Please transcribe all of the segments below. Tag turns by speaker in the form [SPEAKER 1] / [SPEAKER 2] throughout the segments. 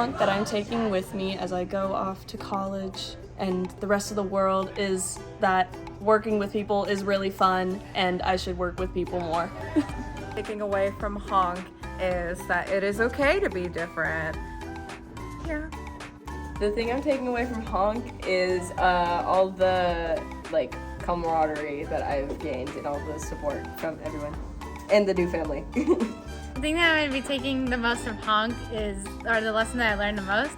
[SPEAKER 1] honk that I'm taking with me as I go off to college and the rest of the world is that working with people is really fun and I should work with people more.
[SPEAKER 2] Taking away from honk is that it is okay to be different. Yeah.
[SPEAKER 3] The thing I'm taking away from honk is all the camaraderie that I've gained and all the support from everyone and the new family.
[SPEAKER 4] The thing that I'm going to be taking the most from honk or the lesson that I learned the most,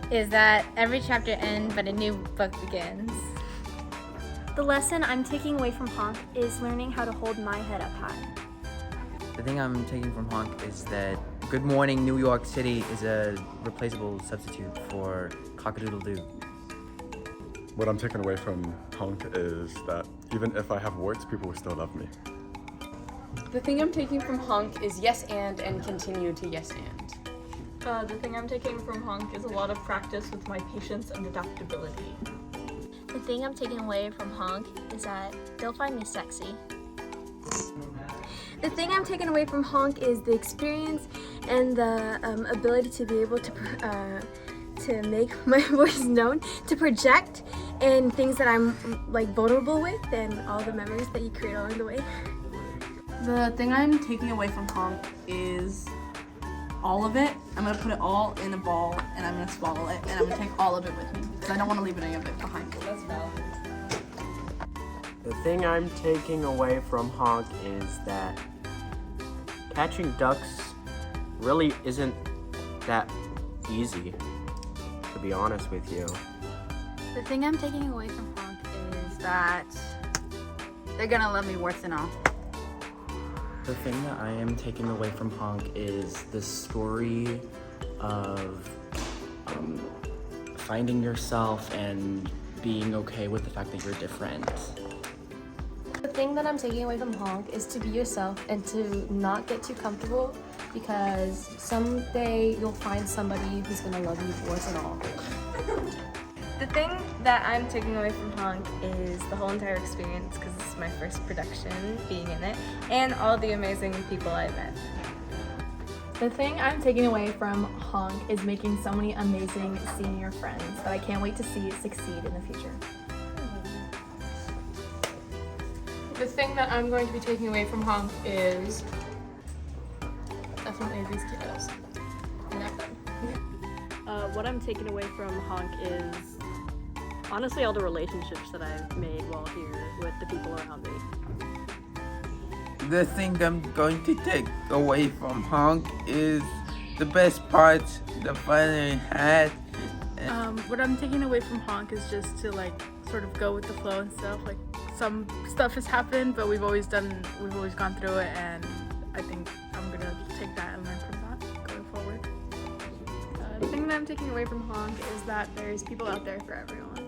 [SPEAKER 4] is that every chapter ends but a new book begins.
[SPEAKER 5] The lesson I'm taking away from honk is learning how to hold my head up high.
[SPEAKER 6] The thing I'm taking from honk is that Good Morning New York City is a replaceable substitute for cock-a-doodle-doo.
[SPEAKER 7] What I'm taking away from honk is that even if I have warts, people will still love me.
[SPEAKER 3] The thing I'm taking from honk is yes and continue to yes and.
[SPEAKER 1] The thing I'm taking from honk is a lot of practice with my patience and adaptability.
[SPEAKER 5] The thing I'm taking away from honk is that they'll find me sexy. The thing I'm taking away from honk is the experience and the ability to be able to make my voice known, to project, and things that I'm vulnerable with, and all the memories that you create along the way.
[SPEAKER 1] The thing I'm taking away from honk is all of it. I'm gonna put it all in a ball and I'm gonna swallow it and I'm gonna take all of it with me because I don't want to leave any of it behind.
[SPEAKER 3] That's valid.
[SPEAKER 8] The thing I'm taking away from honk is that catching ducks really isn't that easy, to be honest with you.
[SPEAKER 4] The thing I'm taking away from honk is that they're going to love me worse than all.
[SPEAKER 6] The thing that I am taking away from honk is the story of finding yourself and being okay with the fact that you're different.
[SPEAKER 9] The thing that I'm taking away from honk is to be yourself and to not get too comfortable, because someday you'll find somebody who's gonna love you worse than all.
[SPEAKER 2] The thing that I'm taking away from honk is the whole entire experience, because this is my first production, being in it, and all the amazing people I met.
[SPEAKER 10] The thing I'm taking away from honk is making so many amazing senior friends that I can't wait to see succeed in the future.
[SPEAKER 1] The thing that I'm going to be taking away from honk is definitely these kiddos. I love them.
[SPEAKER 11] What I'm taking away from honk is honestly all the relationships that I've made while here with the people around me.
[SPEAKER 12] The thing I'm going to take away from honk is the best parts, the fun I had.
[SPEAKER 10] What I'm taking away from honk is just to sort of go with the flow and stuff. Some stuff has happened, but we've always gone through it, and I think I'm gonna take that and learn from that going forward.
[SPEAKER 11] The thing that I'm taking away from honk is that there's people out there for everyone.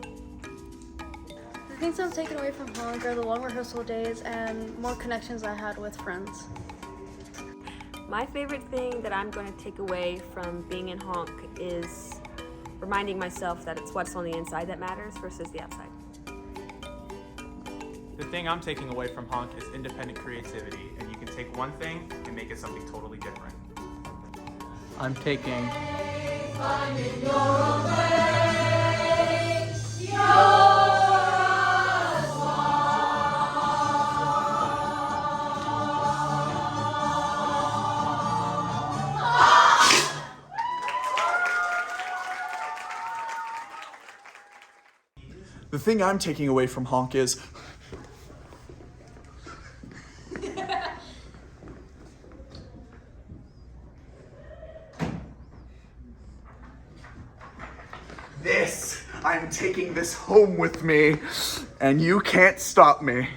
[SPEAKER 5] The things I'm taking away from honk are the long rehearsal days and more connections I had with friends.
[SPEAKER 13] My favorite thing that I'm going to take away from being in honk is reminding myself that it's what's on the inside that matters versus the outside.
[SPEAKER 14] The thing I'm taking away from honk is independent creativity, and you can take one thing and make it something totally different.
[SPEAKER 15] I'm taking
[SPEAKER 16] The thing I'm taking away from honk is this. I'm taking this home with me, and you can't stop me.